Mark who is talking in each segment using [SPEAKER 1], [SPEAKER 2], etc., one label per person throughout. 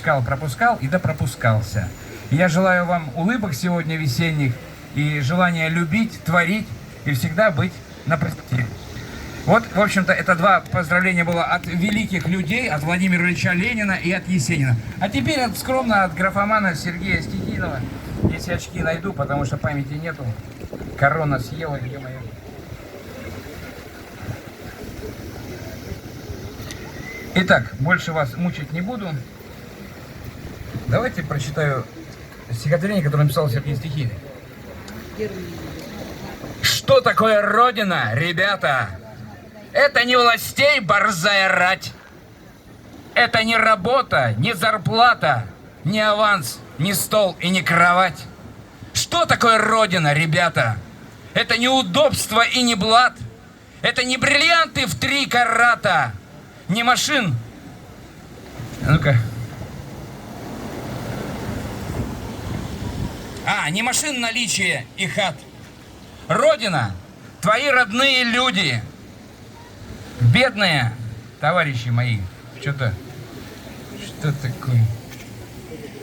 [SPEAKER 1] пропускал и допропускался. И я желаю вам улыбок сегодня весенних и желания любить, творить и всегда быть на перспективе. Вот, в общем-то, это два поздравления было от великих людей, от Владимира Ильича Ленина и от Есенина. А теперь скромно от графомана Сергея Стихинова. Если очки найду, потому что памяти нету. Корона съела, где моя? Итак, больше вас мучить не буду. Давайте прочитаю стихотворение, которое написал Сергей Стихинов. Что такое Родина, ребята? Это не властей борзая рать. Это не работа, не зарплата, не аванс, не стол и не кровать. Что такое Родина, ребята? Это не удобство и не блат. Это не бриллианты в 3 карата. Не машин. Ну-ка. Не машин наличие и хат. Родина, твои родные люди. Бедные товарищи мои. Что такое?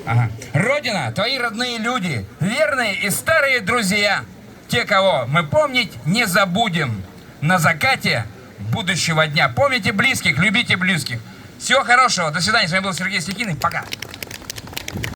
[SPEAKER 1] Ага. Родина, твои родные люди. Верные и старые друзья. Те, кого мы помнить не забудем. На закате будущего дня. Помните близких, любите близких. Всего хорошего, до свидания. С вами был Сергей Стихиный. Пока.